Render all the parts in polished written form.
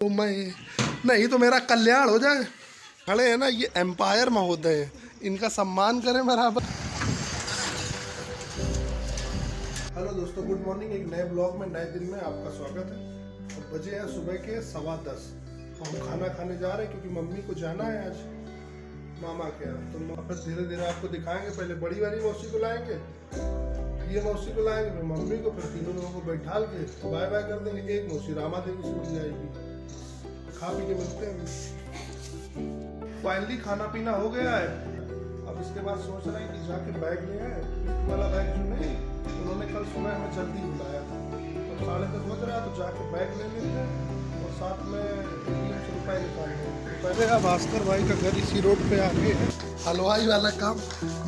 तो मैं नहीं तो मेरा कल्याण हो जाए। खड़े हैं ना, ये एम्पायर महोदय है, इनका सम्मान करें बराबर। हेलो दोस्तों, गुड मॉर्निंग। एक नए ब्लॉग में नए दिन में आपका स्वागत है। और बजे हैं सुबह के 10:15 और हम खाना खाने जा रहे हैं क्योंकि मम्मी को जाना है आज मामा के यहाँ। तो फिर धीरे धीरे आपको दिखाएंगे। पहले बड़ी वाली मौसी को लाएंगे, ये मौसी को लाएंगे, फिर मम्मी को, फिर तीनों लोगों को बैठाल के बाय बाय कर देंगे। एक मौसी रामा देवी से मिल जाएगी, खा पी के मिलते हैं। फाइनली खाना पीना हो गया है। अब इसके बाद सोच रहे हैं कि जाके बैग ले आए, वाला बैग जो नहीं, उन्होंने कल सुबह हमें जल्दी बुलाया था, तो 10:30 बज रहा है, तो जाके बैग ले लेते हैं और साथ में ATM से रुपये निकालेंगे। पहले का भास्कर भाई का घर इसी रोड पे आगे है, हलवाई वाला काम।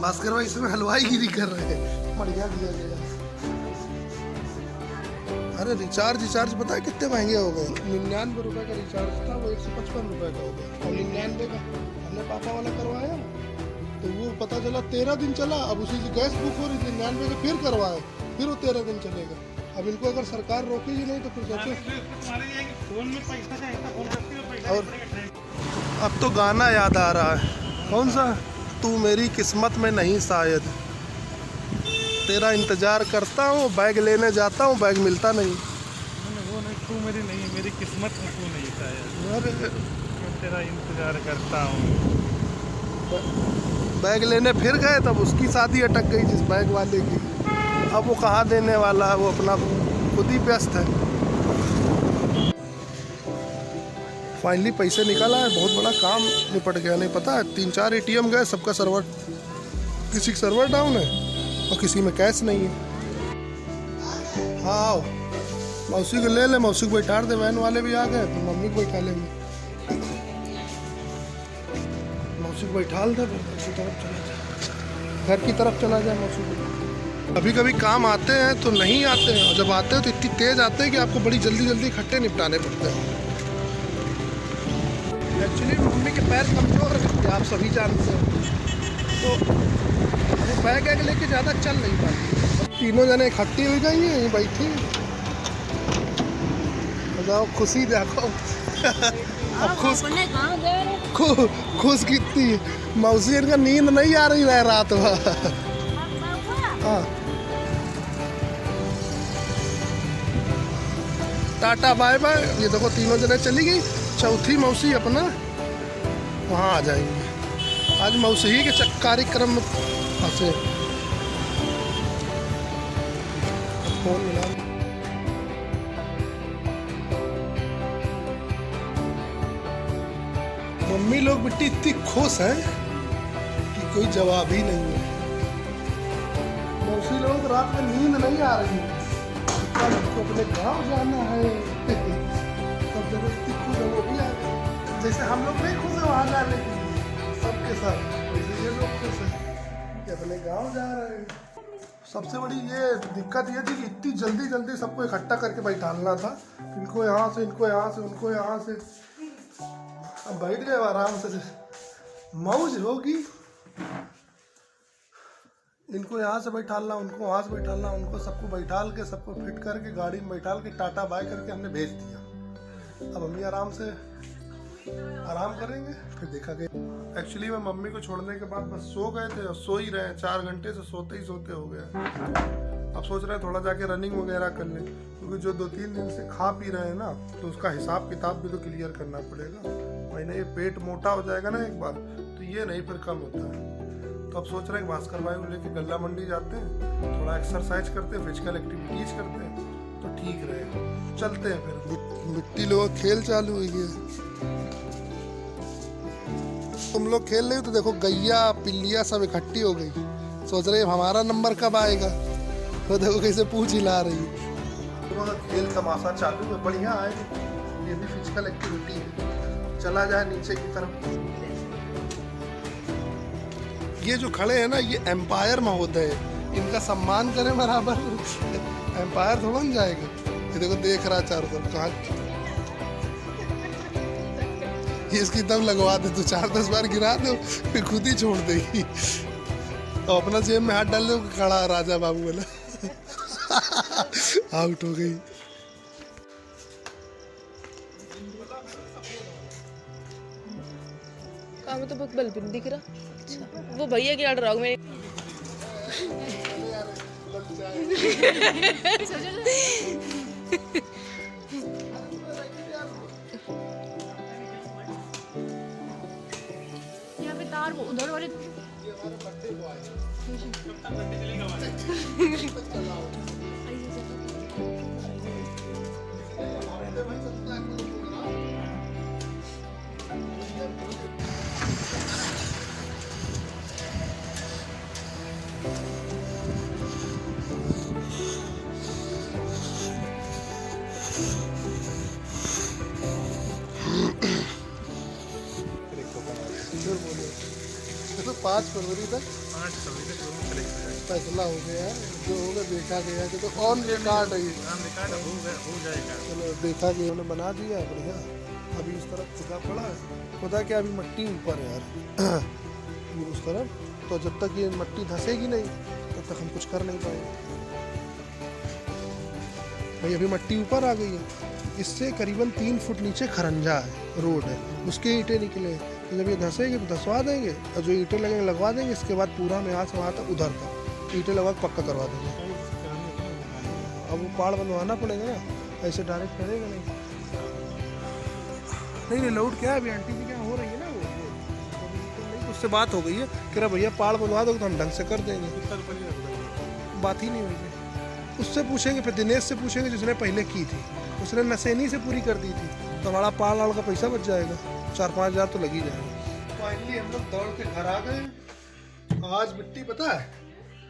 भास्कर भाई इसमें हलवाई गिरी कर रहे हैं, बढ़िया दिया गया। अरे रिचार्ज पता है कितने महंगे हो गए। 99 रुपये का रिचार्ज था, वो 155 रुपये का हो गया। और 99 का हमने पापा वाला करवाया, तो वो पता चला 13 दिन चला। अब उसी से गैस बुक हो रही थी, 99 का फिर करवाए, फिर वो 13 दिन चलेगा। अब इनको अगर सरकार रोकेगी नहीं तो फिर सोचो। और अब तो गाना याद आ रहा है, कौन सा? तू मेरी किस्मत में नहीं शायद, तेरा इंतजार करता हूँ, बैग लेने जाता हूँ, बैग मिलता नहीं। वो नहीं, तू मेरी नहीं, मेरी किस्मत में तू नहीं शायद, अरे तेरा इंतजार करता हूँ। बैग लेने फिर गए, तब उसकी शादी अटक गई जिस बैग वाले की। अब वो कहाँ देने वाला है, वो अपना खुद ही व्यस्त है। फाइनली पैसे निकाला है, बहुत बड़ा काम निपट गया। नहीं पता है, 3-4 ATM गए, सबका सर्वर, किसी का सर्वर डाउन है और किसी में कैश नहीं है। हाँ, मौसी को ले ले, मौसी को बैठा दे, वैन वाले भी आ गए, तो मम्मी को बैठा लेंगे। मौसी को बैठा दे, दूसरी तरफ चला जाए, घर की तरफ चला जाए मौसी को। कभी कभी काम आते हैं तो नहीं आते हैं, और जब आते हैं तो इतनी तेज आते हैं कि आपको बड़ी जल्दी जल्दी इकट्ठे निपटाने पड़ते हैं। एक्चुअली मम्मी के पैर कमजोर है, आप सभी जानते हैं, तो वो बैग लेके ज़्यादा चल नहीं पाती। तीनों जने इकट्ठी हो गई हैं, यहीं बैठी जाओ, खुशी देखो। अब खुश कितनी मौसी, इनका नींद नहीं आ रही है रात भर। हाँ, टाटा बाय बाय। ये देखो तीनों जने चली गई, चौथी मौसी अपना वहाँ आ जाएंगे। आज मौसी ही के कार्यक्रम में फंसे। फोन मिला, मम्मी लोग बेटी इतनी खुश हैं कि कोई जवाब ही नहीं है। मौसी लोग रात में नींद नहीं आ रही है, तो अपने गांव जाना है। सब जगह इतनी खुश है, वो भी आ गए। जैसे हम लोग नहीं खुश है वहाँ जाने के लिए सबके साथ, वैसे ये लोग खुश है कि अपने गांव जा रहे हैं। सबसे बड़ी ये दिक्कत ये थी कि इतनी जल्दी जल्दी सबको इकट्ठा करके बैठालना था, इनको यहाँ से, इनको यहाँ से, उनको यहाँ से। अब बैठ गए आराम से, मौज होगी। इनको यहाँ से बैठालना, उनको वहाँ से बैठालना, उनको सबको बैठाल के, सबको फिट करके गाड़ी में बैठाल के टाटा बाय करके हमने भेज दिया। अब मम्मी आराम करेंगे, फिर देखा गया। एक्चुअली मैं मम्मी को छोड़ने के बाद बस सो गए थे और सो ही रहे हैं, 4 घंटे से सोते ही सोते हो गया। अब सोच रहे हैं थोड़ा जाके रनिंग वगैरह कर लें, क्योंकि जो 2-3 दिन से खा पी रहे हैं ना, तो उसका हिसाब किताब भी तो क्लियर करना पड़ेगा। वही ये पेट मोटा हो जाएगा ना एक बार, तो ये नहीं फिर कम होता है। तो अब सोच रहे हैं भास्कर भाई को लेके गल्ला मंडी जाते हैं, थोड़ा एक्सरसाइज करते हैं, फिजिकल एक्टिविटीज करते हैं, तो ठीक रहेगा। चलते हैं फिर। मिट्टी लोग खेल चालू हुई है। तुम लोग खेल रहे हो तो देखो गैया पिल्लिया सब इकट्ठी हो गई, सोच रहे हमारा नंबर कब आएगा। तो देखो कैसे पूछ हिला रही है। खेल तमाशा चालू है, बढ़िया है, ये भी फिजिकल एक्टिविटी है। चला जाए नीचे की तरफ। ये जो खड़े हैं ना, ये एम्पायर महोदय है, इनका सम्मान करें बराबर। एम्पायर थोड़ा बन जाएगा। ये देखो देख रहा चारों तरफ, कहाँ इसकी दम लगवा दे, तो 4-10 बार गिरा दो, फिर खुद ही छोड़ देगी। तो अपना जेब में हाथ डाल दो, खड़ा राजा बाबू वाला। आउट हो गई। काम तो बहुत बल्ब दिख रहा। अच्छा वो भैया की ऑर्डर में यहाँ पे तार वो उधर वाले तो 5 फरवरी तक 5 फरवरी तक दोनों कलेक्ट हो जाएगा। फैसला हो गया है, जो होगा देखा गया कि तो ऑन रिकॉर्ड है ये। हाँ रिकॉर्ड हो जाएगा। चलो देखा कि उन्होंने बना दिया है बढ़िया। अभी इस तरफ खुदा पड़ा है, खुदा क्या अभी मिट्टी ऊपर है यार ये उस तरफ, तो जब तक ये मिट्टी धंसेगी नहीं तब तक हम कुछ कर नहीं पाएंगे भाई। अभी मिट्टी ऊपर आ गई है, इससे करीबन 3 फुट नीचे खरंजा है, रोड है, उसके ईंटें निकले, तो जब ये धंसेंगे तो धंसवा देंगे, और जो ईंटें लगेंगे लगवा देंगे। इसके बाद पूरा में यहाँ से वहाँ तक उधर तक ईंटें लगवा के पक्का करवा देंगे। अब वो पाड़ बनवाना पड़ेगा ना, ऐसे डायरेक्ट करेगा नहीं। नहीं लोड क्या है अभी, आंटी जी क्या हो रही है ना वो नहीं, उससे बात हो गई है, कह रहा भैया पाड़ बनवा दो तो हम ढंग से कर देंगे। बात ही नहीं हुई है, उससे पूछेंगे, फिर दिनेश से पूछेंगे जिसने पहले की थी, उसने नसेनी से पूरी कर दी थी, तो हमारा पाल वाल का पैसा बच जाएगा, 4-5 हज़ार तो लग ही जाएगा। फाइनली हम लोग दौड़ के घर आ गए। आज मिट्टी पता है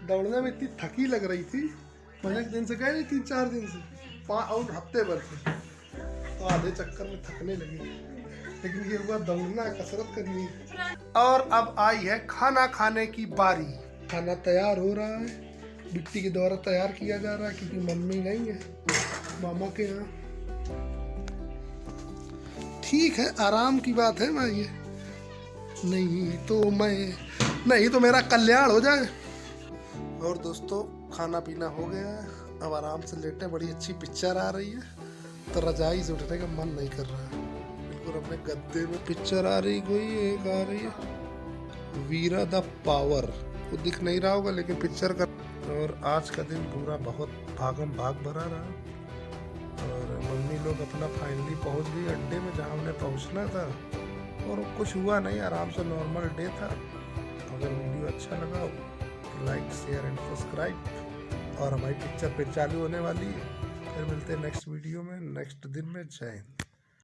दौड़ने में इतनी थकी लग रही थी, मैंने दिन से गए नहीं, 3-4 दिन से, और हफ्ते भर से, तो आधे चक्कर में थकने लगे। लेकिन ये हुआ दौड़ना, कसरत करनी। और अब आई है खाना खाने की बारी। खाना तैयार हो रहा है, बिट्टी के द्वारा तैयार किया जा रहा है, क्योंकि मम्मी गई है मामा के यहाँ। ठीक है, आराम की बात है भाई, ये नहीं तो मेरा कल्याण हो जाए। और दोस्तों खाना पीना हो गया है, अब आराम से लेटे, बड़ी अच्छी पिक्चर आ रही है, तो रजाई से उठने का मन नहीं कर रहा है। बिल्कुल अपने गद्दे में पिक्चर आ रही, कोई एक आ रही है वीरा द पावर, वो दिख नहीं रहा होगा लेकिन पिक्चर का। और आज का दिन पूरा बहुत भागम भाग भरा रहा, और मम्मी लोग अपना फाइनली पहुंच गई अड्डे में जहां उन्हें पहुंचना था, और कुछ हुआ नहीं, आराम से नॉर्मल डे था। अगर वीडियो अच्छा लगा हो तो लाइक शेयर एंड सब्सक्राइब, और हमारी पिक्चर फिर चालू होने वाली है। फिर मिलते हैं नेक्स्ट वीडियो में नेक्स्ट दिन में। जय हिंद।